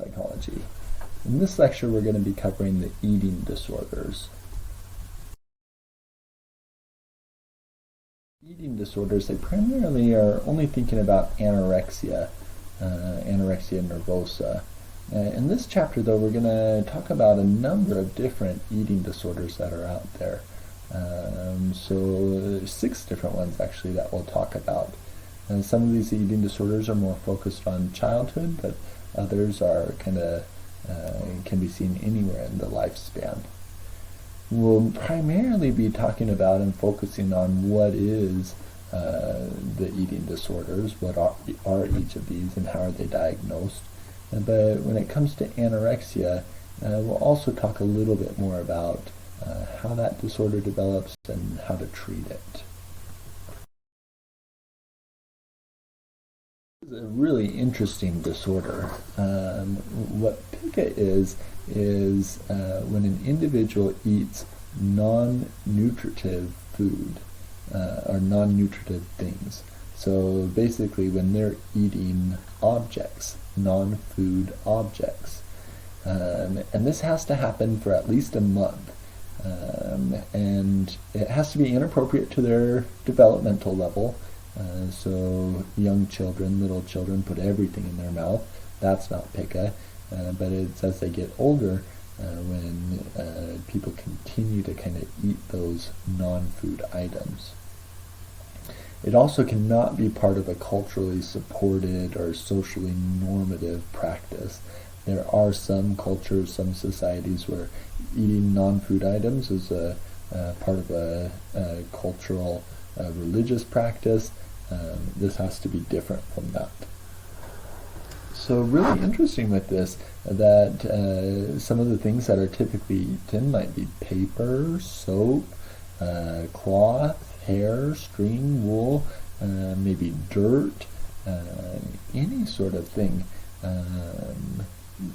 psychology. In this lecture, we're going to be covering the eating disorders. Eating disorders, they primarily are only thinking about anorexia, anorexia nervosa. In this chapter, though, we're going to talk about a number of different eating disorders that are out there. So 6 different ones, actually, that we'll talk about. And some of these eating disorders are more focused on childhood, but others are can be seen anywhere in the lifespan. We'll primarily be talking about and focusing on what is the eating disorders, what are each of these, and how are they diagnosed. But when it comes to anorexia, we'll also talk a little bit more about how that disorder develops and how to treat it. It's a really interesting disorder. What Pika is when an individual eats non-nutritive food or non-nutritive things. So basically when they're eating objects, non-food objects. And this has to happen for at least a month. And it has to be inappropriate to their developmental level. So young children, little children, put everything in their mouth. That's not Pika. But it's as they get older when people continue to kind of eat those non-food items. It also cannot be part of a culturally supported or socially normative practice. There are some cultures, some societies where eating non-food items is a part of a cultural religious practice. This has to be different from that. So really interesting with this that some of the things that are typically eaten might be paper, soap, cloth, hair, string, wool, maybe dirt, any sort of thing.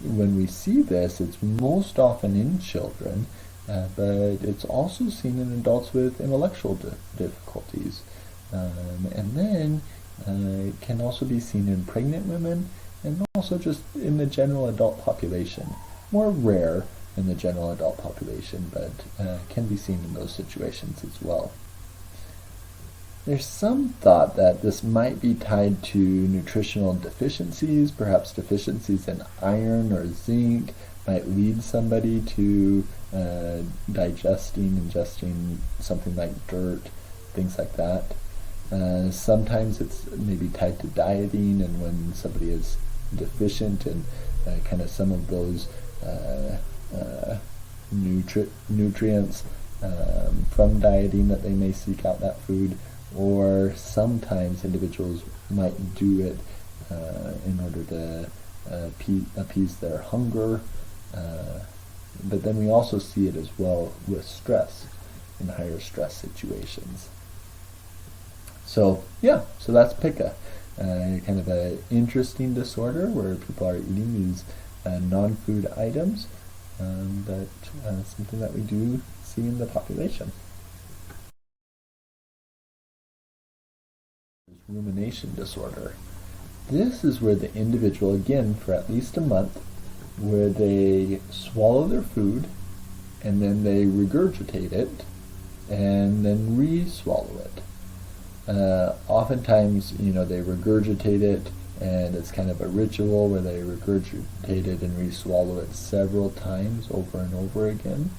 When we see this, it's most often in children, but it's also seen in adults with intellectual difficulties. And then it can also be seen in pregnant women and also just in the general adult population. More rare in the general adult population, but can be seen in those situations as well. There's some thought that this might be tied to nutritional deficiencies, perhaps deficiencies in iron or zinc might lead somebody to ingesting something like dirt, things like that. Sometimes it's maybe tied to dieting, and when somebody is deficient in kind of some of those nutrients from dieting, that they may seek out that food. Or sometimes individuals might do it in order to appease their hunger. But then we also see it as well with stress, in higher stress situations. So so that's Pika, kind of an interesting disorder where people are eating these non-food items, but something that we do see in the population. Rumination disorder. This is where the individual, again, for at least a month, where they swallow their food and then they regurgitate it and then re-swallow it. Oftentimes, they regurgitate it, and it's kind of a ritual where they regurgitate it and re-swallow it several times over and over again.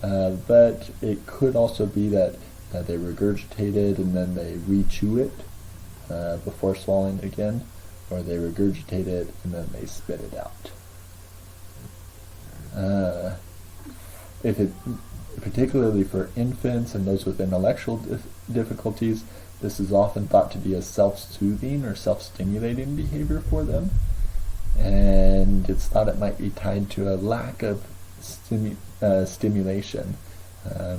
But it could also be that they regurgitate it and then they re-chew it before swallowing it again, or they regurgitate it and then they spit it out. Particularly for infants and those with intellectual difficulties, this is often thought to be a self-soothing or self-stimulating behavior for them, and it's thought it might be tied to a lack of stimulation,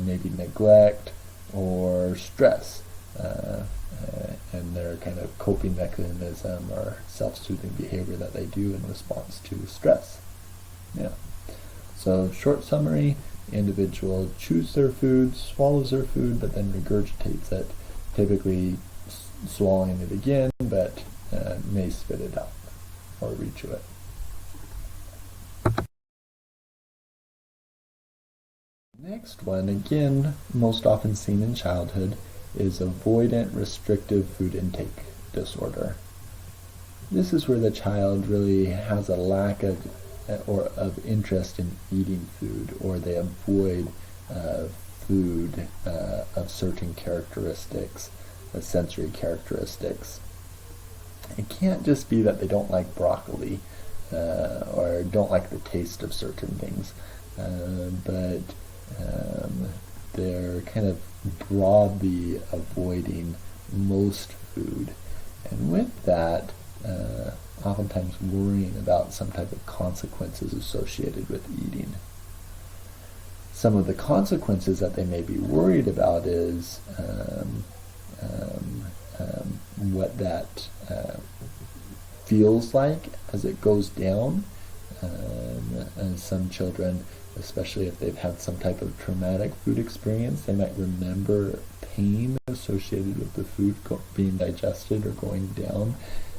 maybe neglect or stress, and their kind of coping mechanism or self-soothing behavior that they do in response to stress. So short summary, individual chews their food, swallows their food, but then regurgitates it, typically swallowing it again, but may spit it out or re-chew it. next one, again, most often seen in childhood, is avoidant restrictive food intake disorder. This is where the child really has a lack of interest in eating food, or they avoid food of certain characteristics, sensory characteristics. It can't just be that they don't like broccoli or don't like the taste of certain things, but they're kind of broadly avoiding most food. And with that, oftentimes worrying about some type of consequences associated with eating. Some of the consequences that they may be worried about is what that feels like as it goes down. And some children, especially if they've had some type of traumatic food experience, they might remember pain associated with the food being digested or going down,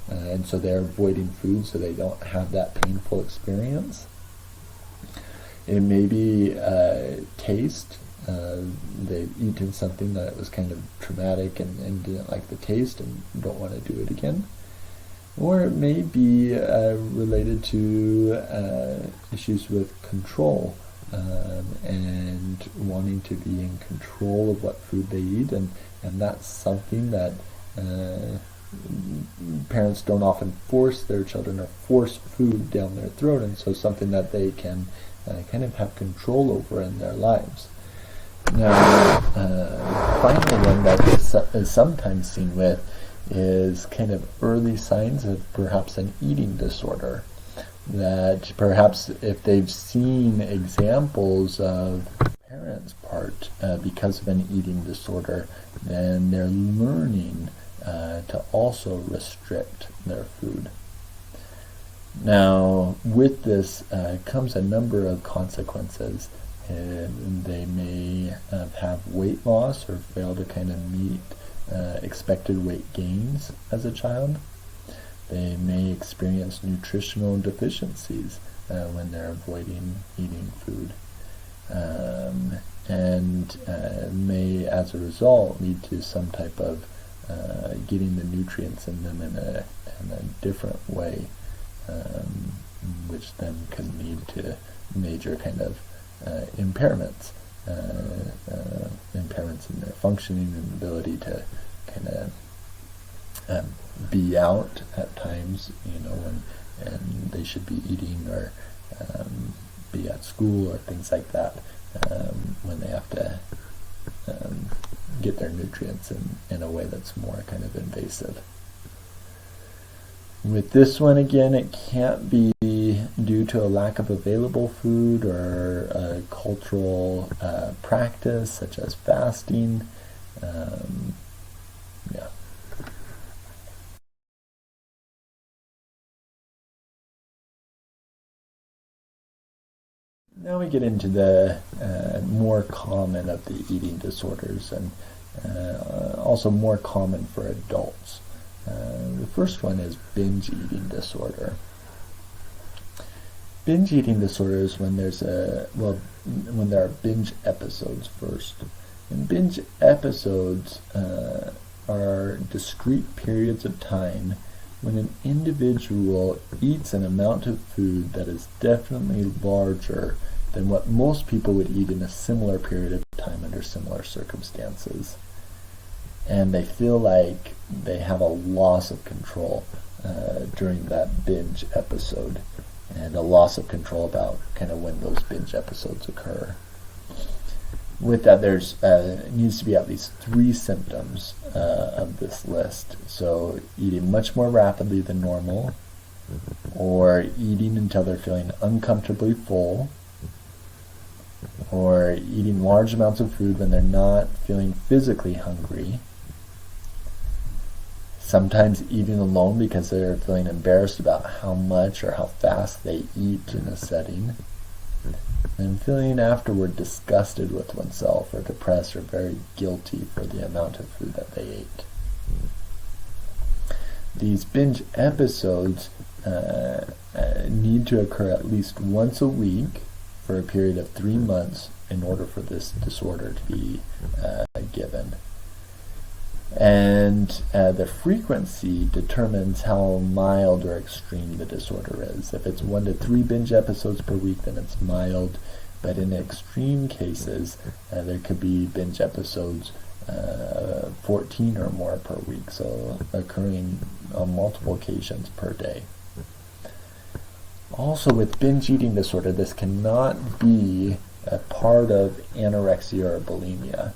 and so they're avoiding food so they don't have that painful experience. It may be taste. They've eaten something that was kind of traumatic and didn't like the taste and don't want to do it again. Or it may be related to issues with control and wanting to be in control of what food they eat, and that's something that parents don't often force their children or force food down their throat, and so something that they can kind of have control over in their lives. Now, finally, one that is sometimes seen with is kind of early signs of perhaps an eating disorder. That perhaps if they've seen examples of parents' part because of an eating disorder, then they're learning to also restrict their food. Now, with this comes a number of consequences. They may have weight loss or fail to kind of meet expected weight gains as a child. They may experience nutritional deficiencies when they're avoiding eating food, and may, as a result, lead to some type of getting the nutrients in them in a different way, which then can lead to major kind of impairments in their functioning and ability to kind of be out at times, and they should be eating or be at school or things like that, when they have to get their nutrients in a way that's more kind of invasive. With this one, again, it can't be due to a lack of available food or a cultural practice such as fasting. Now we get into the more common of the eating disorders, and also more common for adults. The first one is binge eating disorder. Binge eating disorder is when when there are binge episodes first. And binge episodes are discrete periods of time when an individual eats an amount of food that is definitely larger than what most people would eat in a similar period of time under similar circumstances. And they feel like they have a loss of control during that binge episode, and a loss of control about kind of when those binge episodes occur. With that, there's needs to be at least 3 symptoms of this list. So eating much more rapidly than normal, or eating until they're feeling uncomfortably full, or eating large amounts of food when they're not feeling physically hungry, sometimes eating alone because they're feeling embarrassed about how much or how fast they eat in a setting, and feeling afterward disgusted with oneself or depressed or very guilty for the amount of food that they ate. These binge episodes need to occur at least once a week for a period of 3 months in order for this disorder to be given. And the frequency determines how mild or extreme the disorder is. If it's 1 to 3 binge episodes per week, then it's mild. But in extreme cases, there could be binge episodes 14 or more per week, so occurring on multiple occasions per day. Also, with binge eating disorder, this cannot be a part of anorexia or bulimia.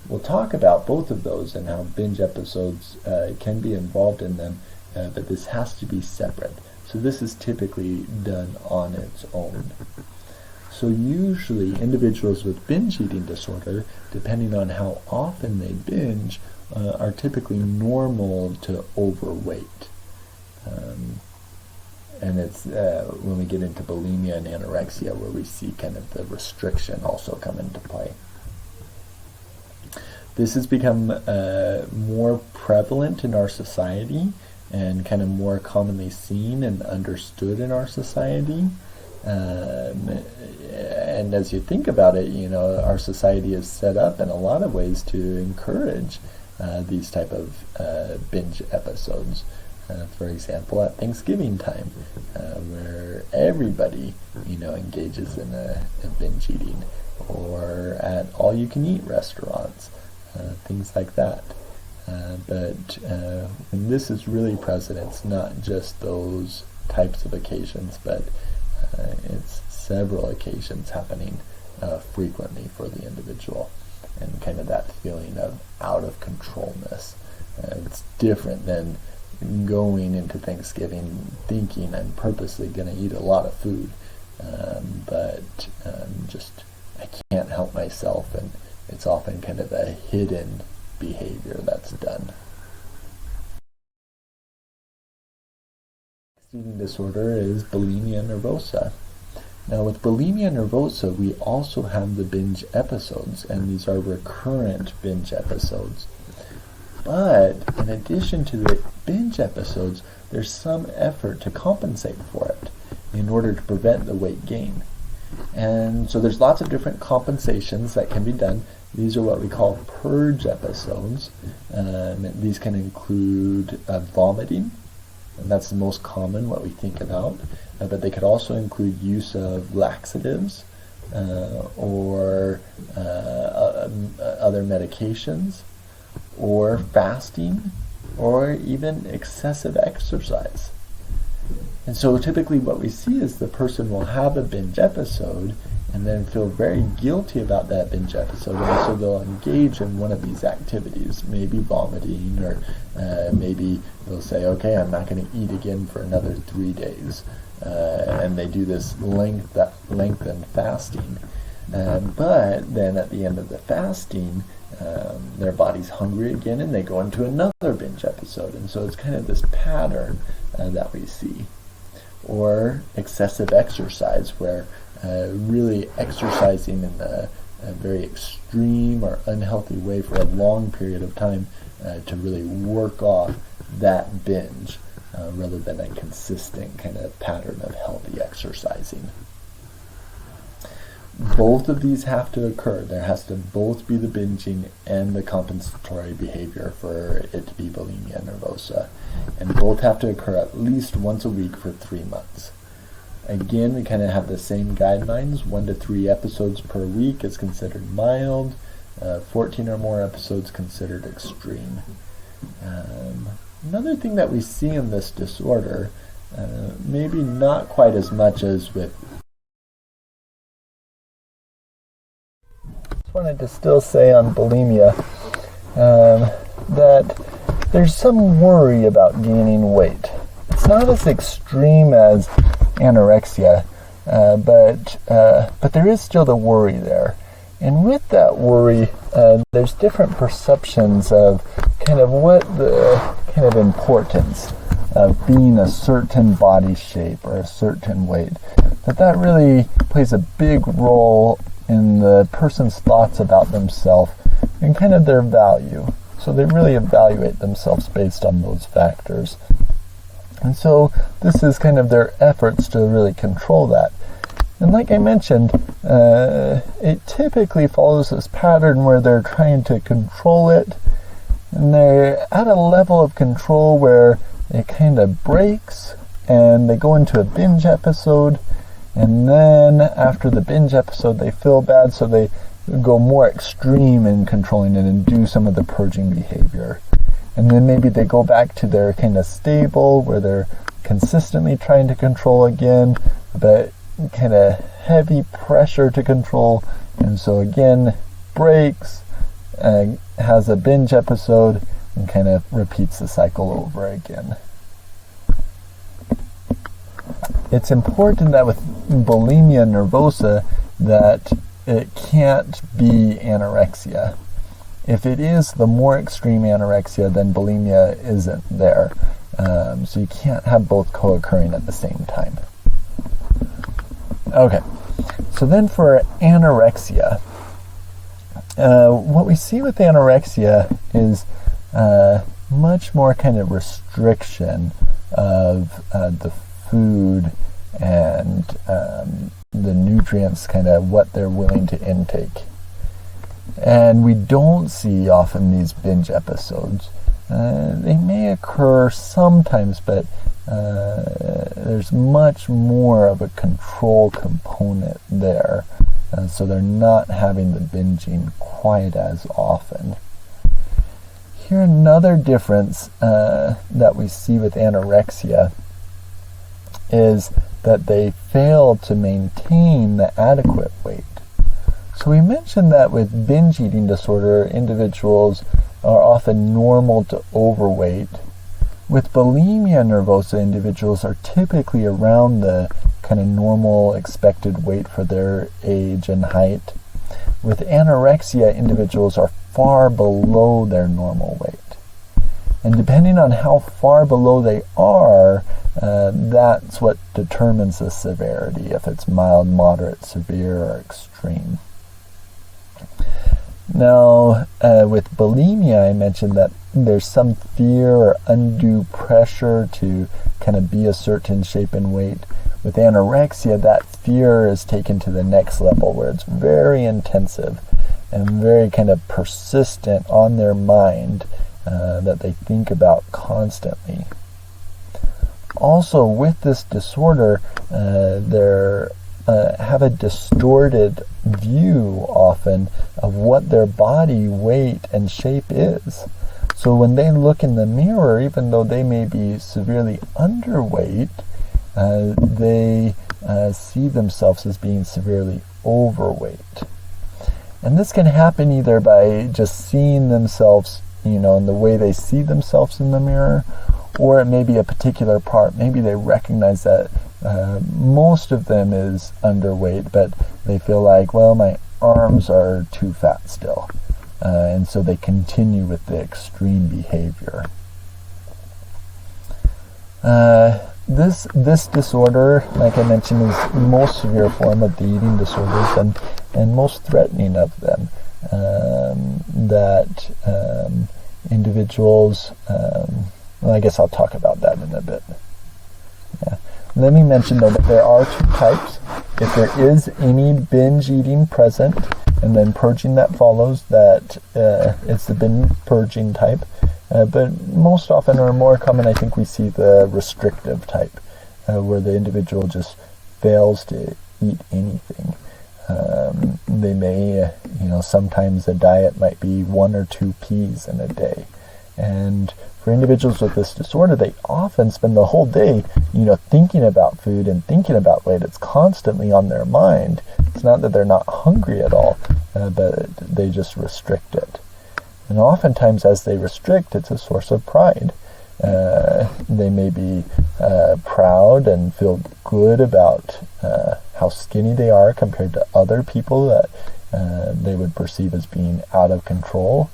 We'll talk about both of those and how binge episodes can be involved in them, but this has to be separate. So this is typically done on its own. So usually individuals with binge eating disorder, depending on how often they binge, are typically normal to overweight. And it's when we get into bulimia and anorexia where we see kind of the restriction also come into play. This has become more prevalent in our society and kind of more commonly seen and understood in our society. And as you think about it, you know, our society is set up in a lot of ways to encourage these type of binge episodes. For example, at Thanksgiving time, where everybody, you know, engages in a binge eating, or at all-you-can-eat restaurants, things like that. But when this is really present, it's not just those types of occasions, but it's several occasions happening frequently for the individual, and kind of that feeling of out of controlness. It's different than going into Thanksgiving thinking I'm purposely going to eat a lot of food, but just I can't help myself, and it's often kind of a hidden behavior that's done. Eating disorder is bulimia nervosa. Now with bulimia nervosa, we also have the binge episodes, and these are recurrent binge episodes. But in addition to the binge episodes, there's some effort to compensate for it in order to prevent the weight gain. And so there's lots of different compensations that can be done. These are what we call purge episodes. These can include vomiting, and that's the most common, what we think about. But they could also include use of laxatives or other medications, or fasting, or even excessive exercise. And so typically what we see is the person will have a binge episode and then feel very guilty about that binge episode, and so they'll engage in one of these activities, maybe vomiting, or maybe they'll say, okay, I'm not going to eat again for another 3 days. And they do this lengthened fasting. But then at the end of the fasting, their body's hungry again, and they go into another binge episode. And so it's kind of this pattern that we see. Or excessive exercise, where really exercising in a very extreme or unhealthy way for a long period of time to really work off that binge, rather than a consistent kind of pattern of healthy exercising. Both of these have to occur. There has to both be the binging and the compensatory behavior for it to be bulimia nervosa. And both have to occur at least once a week for 3 months. Again, we kind of have the same guidelines. 1 to 3 episodes per week is considered mild. 14 or more episodes considered extreme. Another thing that we see in this disorder, maybe not quite as much as with... I wanted to still say on bulimia that there's some worry about gaining weight. It's not as extreme as anorexia, but there is still the worry there. And with that worry, there's different perceptions of kind of what the kind of importance of being a certain body shape or a certain weight. That really plays a big role in the person's thoughts about themselves and kind of their value. So they really evaluate themselves based on those factors. And so this is kind of their efforts to really control that. And like I mentioned, it typically follows this pattern where they're trying to control it, and they're at a level of control where it kind of breaks and they go into a binge episode, and then after the binge episode they feel bad, so they go more extreme in controlling it and do some of the purging behavior. And then maybe they go back to their kind of stable where they're consistently trying to control again, but kind of heavy pressure to control, and so again breaks, has a binge episode, and kind of repeats the cycle over again. It's important that with bulimia nervosa that it can't be anorexia. If it is the more extreme anorexia, then bulimia isn't there. So you can't have both co-occurring at the same time. Okay, so then for anorexia, what we see with anorexia is much more kind of restriction of the food and the nutrients, kind of what they're willing to intake. And we don't see often these binge episodes. They may occur sometimes, but there's much more of a control component there. So they're not having the binging quite as often. Here another difference that we see with anorexia is that they fail to maintain the adequate weight. So we mentioned that with binge eating disorder, individuals are often normal to overweight. With bulimia nervosa, individuals are typically around the kind of normal expected weight for their age and height. With anorexia, individuals are far below their normal weight. And depending on how far below they are, that's what determines the severity, if it's mild, moderate, severe, or extreme. Now, with bulimia, I mentioned that there's some fear or undue pressure to kind of be a certain shape and weight. With anorexia, that fear is taken to the next level where it's very intensive and very kind of persistent on their mind that they think about constantly. Also, with this disorder, they have a distorted view often of what their body weight and shape is. So when they look in the mirror, even though they may be severely underweight, they see themselves as being severely overweight. And this can happen either by just seeing themselves, in the way they see themselves in the mirror, or it may be a particular part. Maybe they recognize that most of them is underweight, but they feel like, well, my arms are too fat still. And so they continue with the extreme behavior. This disorder, like I mentioned, is the most severe form of the eating disorders and most threatening of them. Individuals, well, I guess I'll talk about that in a bit. Yeah. Let me mention, though, that there are two types. If there is any binge eating present, and then purging that follows, that it's the binge purging type. But most often, or more common, I think we see the restrictive type, where the individual just fails to eat anything. They may, sometimes a diet might be 1 or 2 peas in a day. And for individuals with this disorder, they often spend the whole day, thinking about food and thinking about weight. It's constantly on their mind. It's not that they're not hungry at all, but they just restrict it. And oftentimes as they restrict, it's a source of pride. They may be proud and feel good about how skinny they are compared to other people that they would perceive as being out of control.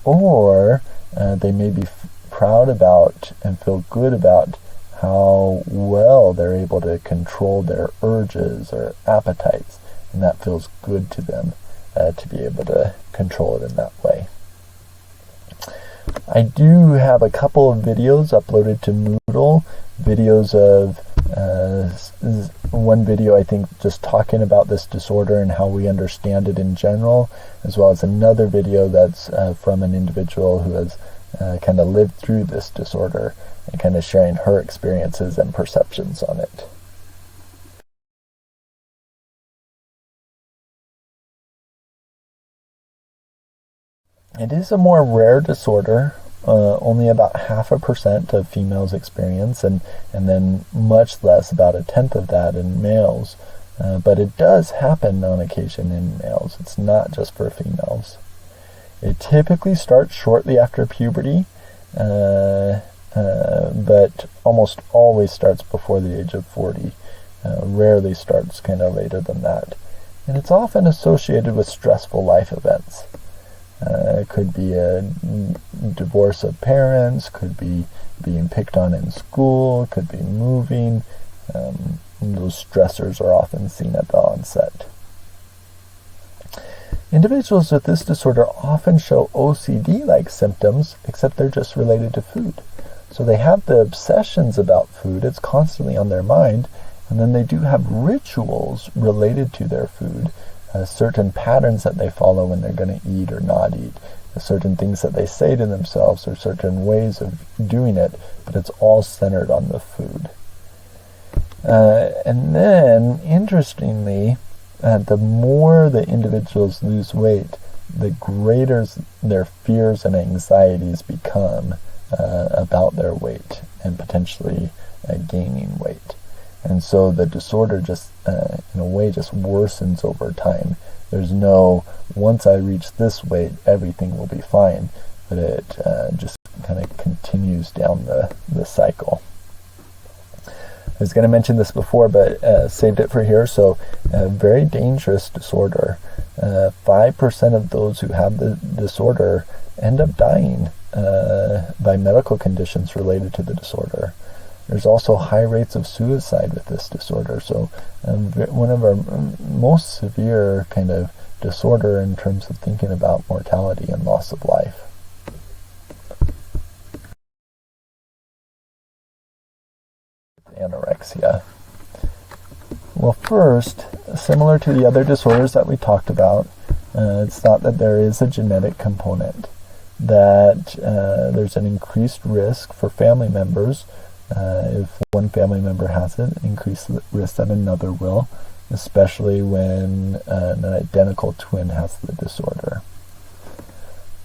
Or they may be proud about and feel good about how well they're able to control their urges or appetites, and that feels good to them to be able to control it in that way. I do have a couple of videos uploaded to Moodle, videos of one video, I think, just talking about this disorder and how we understand it in general, as well as another video that's from an individual who has kind of lived through this disorder and kind of sharing her experiences and perceptions on it. It is a more rare disorder. Only about 0.5% of females experience, and then much less, about 1/10 of that in males. But it does happen on occasion in males. It's not just for females. It typically starts shortly after puberty, but almost always starts before the age of 40. Rarely starts kind of later than that. And it's often associated with stressful life events. It could be a divorce of parents, could be being picked on in school, could be moving. Those stressors are often seen at the onset. Individuals with this disorder often show OCD-like symptoms, except they're just related to food. So they have the obsessions about food, it's constantly on their mind, and then they do have rituals related to their food. Certain patterns that they follow when they're going to eat or not eat, certain things that they say to themselves, or certain ways of doing it, but it's all centered on the food. And then, interestingly, the more the individuals lose weight, the greater their fears and anxieties become about their weight and potentially gaining weight. And so the disorder just, in a way, just worsens over time. There's no, once I reach this weight, everything will be fine. But it just kind of continues down the cycle. I was going to mention this before, but saved it for here. So, a very dangerous disorder. 5% of those who have the disorder end up dying by medical conditions related to the disorder. There's also high rates of suicide with this disorder. So one of our most severe kind of disorder in terms of thinking about mortality and loss of life. Anorexia. Well, first, similar to the other disorders that we talked about, it's thought that there is a genetic component, that there's an increased risk for family members. If one family member has it, increased risk that another will, especially when an identical twin has the disorder.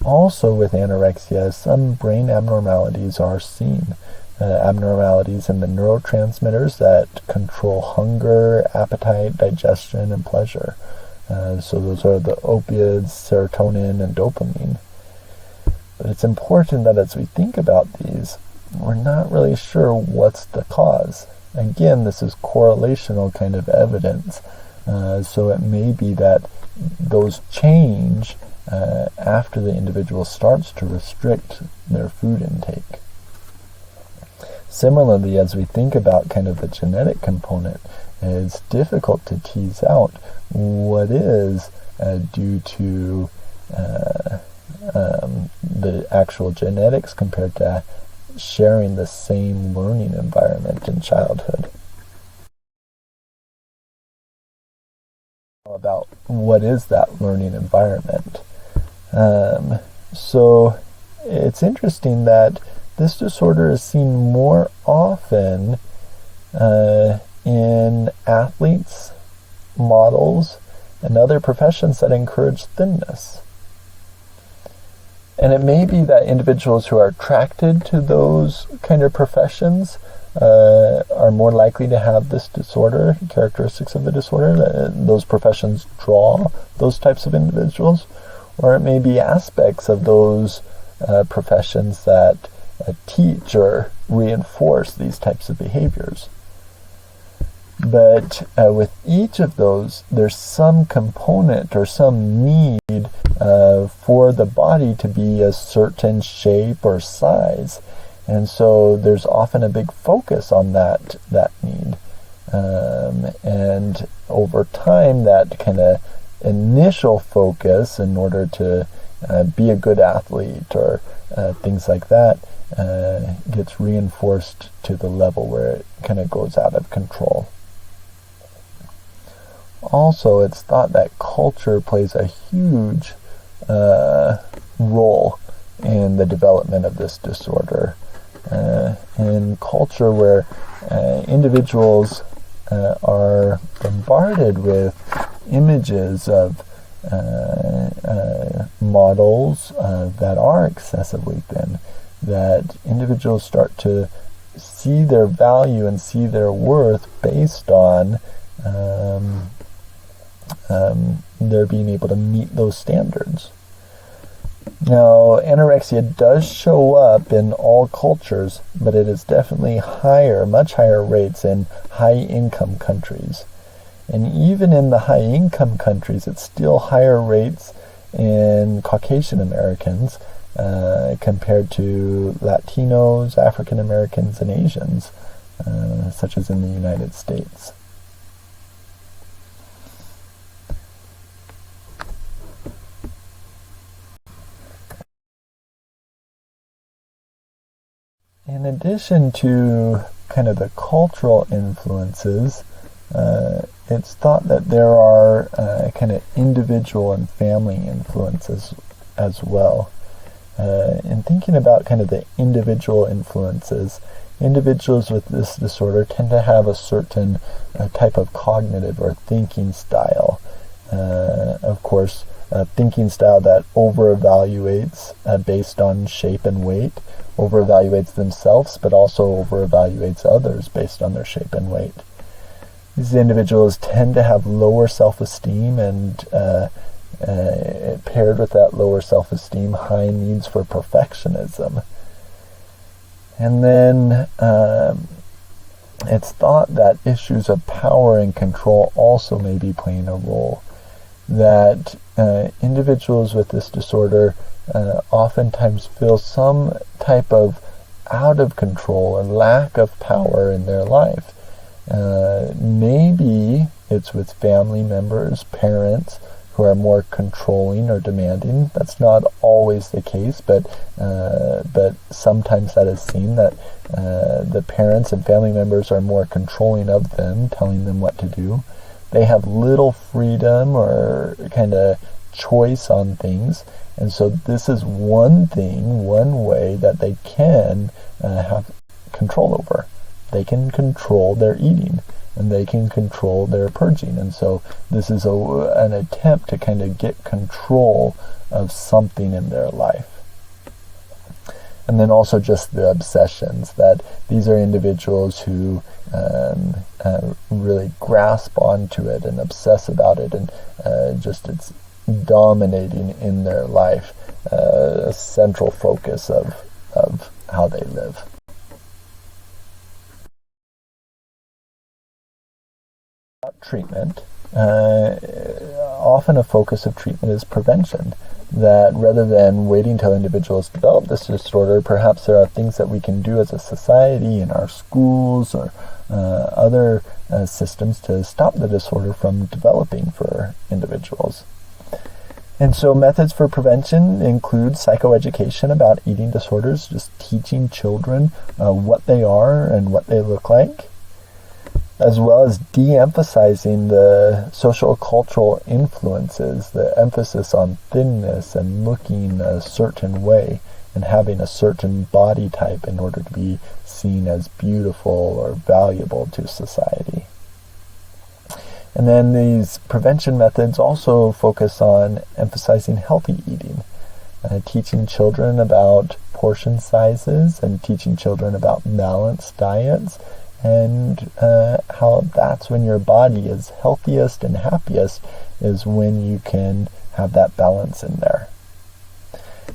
Also with anorexia, some brain abnormalities are seen. Abnormalities in the neurotransmitters that control hunger, appetite, digestion, and pleasure. So those are the opioids, serotonin, and dopamine. But it's important that as we think about these, we're not really sure what's the cause. Again, this is correlational kind of evidence. So it may be that those change after the individual starts to restrict their food intake. Similarly, as we think about kind of the genetic component, it's difficult to tease out what is due to the actual genetics compared to sharing the same learning environment in childhood. About what is that learning environment. So it's interesting that this disorder is seen more often in athletes, models, and other professions that encourage thinness. And it may be that individuals who are attracted to those kind of professions are more likely to have this disorder, characteristics of the disorder. Those professions draw those types of individuals. Or it may be aspects of those professions that teach or reinforce these types of behaviors. But with each of those, there's some component or some need for the body to be a certain shape or size. And so there's often a big focus on that need. And over time, that kind of initial focus in order to be a good athlete or things like that gets reinforced to the level where it kind of goes out of control. Also, it's thought that culture plays a huge role in the development of this disorder. In culture where individuals are bombarded with images of models that are excessively thin, that individuals start to see their value and see their worth based on their being able to meet those standards. Now, anorexia does show up in all cultures, but it is definitely much higher rates in high-income countries. And even in the high-income countries, it's still higher rates in Caucasian Americans compared to Latinos, African Americans, and Asians, such as in the United States. In addition to kind of the cultural influences, it's thought that there are kind of individual and family influences as well. In thinking about kind of the individual influences, individuals with this disorder tend to have a certain type of cognitive or thinking style. Of course, a thinking style that over-evaluates based on shape and weight, over-evaluates themselves, but also over-evaluates others based on their shape and weight. These individuals tend to have lower self-esteem, and paired with that lower self-esteem, high needs for perfectionism. And then it's thought that issues of power and control also may be playing a role. That individuals with this disorder oftentimes feel some type of out of control or lack of power in their life. Maybe it's with family members, parents, who are more controlling or demanding. That's not always the case, but sometimes that is seen, that the parents and family members are more controlling of them, telling them what to do. They have little freedom or kind of choice on things, and so this is one way that they can have control over. They can control their eating, and they can control their purging, and so this is an attempt to kind of get control of something in their life. And then also just the obsessions, that these are individuals who really grasp onto it and obsess about it, and just it's dominating in their life, a central focus of how they live. Treatment. Often a focus of treatment is prevention, that rather than waiting till individuals develop this disorder, perhaps there are things that we can do as a society in our schools or other systems to stop the disorder from developing for individuals. And so methods for prevention include psychoeducation about eating disorders, just teaching children what they are and what they look like, as well as de-emphasizing the social cultural influences, the emphasis on thinness and looking a certain way and having a certain body type in order to be seen as beautiful or valuable to society. And then these prevention methods also focus on emphasizing healthy eating, teaching children about portion sizes and teaching children about balanced diets, and how that's when your body is healthiest and happiest, is when you can have that balance in there.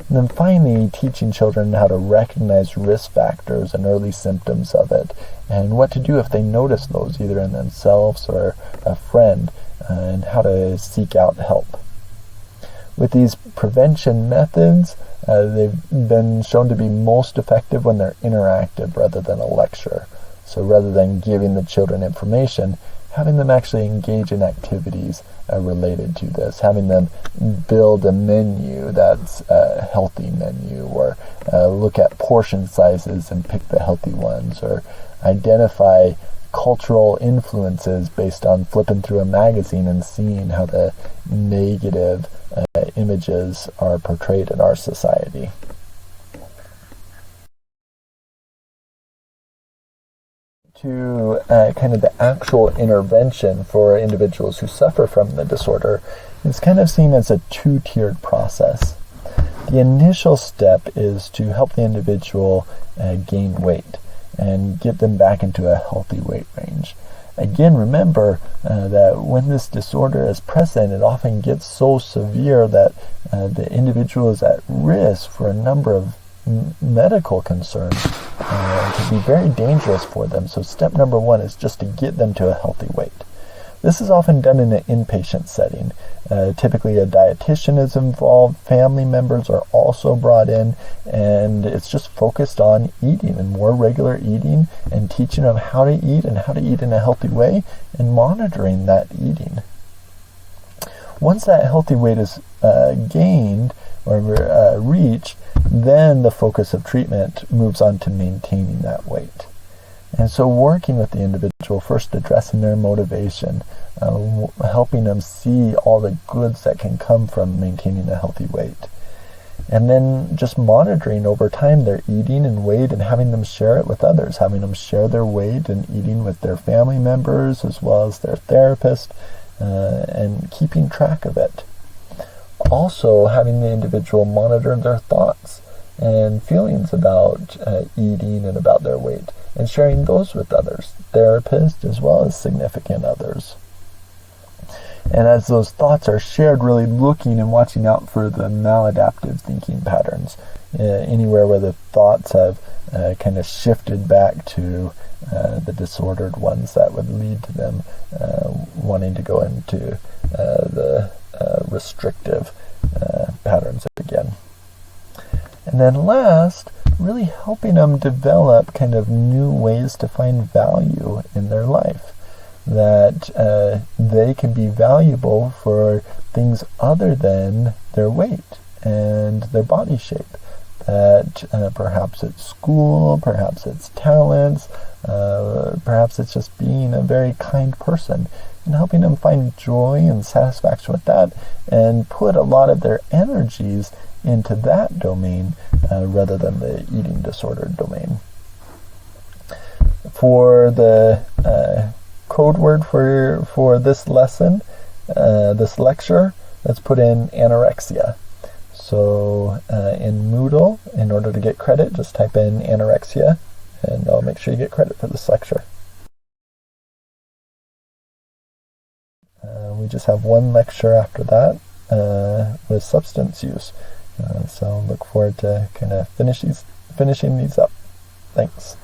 And then finally, teaching children how to recognize risk factors and early symptoms of it, and what to do if they notice those, either in themselves or a friend, and how to seek out help. With these prevention methods, they've been shown to be most effective when they're interactive rather than a lecture. So rather than giving the children information, having them actually engage in activities related to this, having them build a menu that's a healthy menu, or look at portion sizes and pick the healthy ones, or identify cultural influences based on flipping through a magazine and seeing how the negative images are portrayed in our society. To kind of the actual intervention for individuals who suffer from the disorder, is kind of seen as a two-tiered process. The initial step is to help the individual gain weight and get them back into a healthy weight range. Again, remember that when this disorder is present, it often gets so severe that the individual is at risk for a number of medical concerns. It can be very dangerous for them. So step number one is just to get them to a healthy weight. This is often done in an inpatient setting. Typically a dietitian is involved, family members are also brought in, and it's just focused on eating and more regular eating and teaching them how to eat and how to eat in a healthy way and monitoring that eating. Once that healthy weight is gained or reached, then the focus of treatment moves on to maintaining that weight. And so working with the individual, first addressing their motivation, helping them see all the goods that can come from maintaining a healthy weight. And then just monitoring over time their eating and weight and having them share it with others, having them share their weight and eating with their family members as well as their therapist, and keeping track of it. Also having the individual monitor their thoughts and feelings about eating and about their weight, and sharing those with others, therapists as well as significant others. And as those thoughts are shared, really looking and watching out for the maladaptive thinking patterns, anywhere where the thoughts have kind of shifted back to the disordered ones that would lead to them wanting to go into the restrictive patterns again. And then last, really helping them develop kind of new ways to find value in their life. That they can be valuable for things other than their weight and their body shape. That perhaps it's school, perhaps it's talents, perhaps it's just being a very kind person, and helping them find joy and satisfaction with that and put a lot of their energies into that domain rather than the eating disorder domain. For the code word for this lesson, this lecture, let's put in anorexia. So in Moodle, in order to get credit, just type in anorexia, and I'll make sure you get credit for this lecture. We just have one lecture after that with substance use. So look forward to kind of finishing these up. Thanks.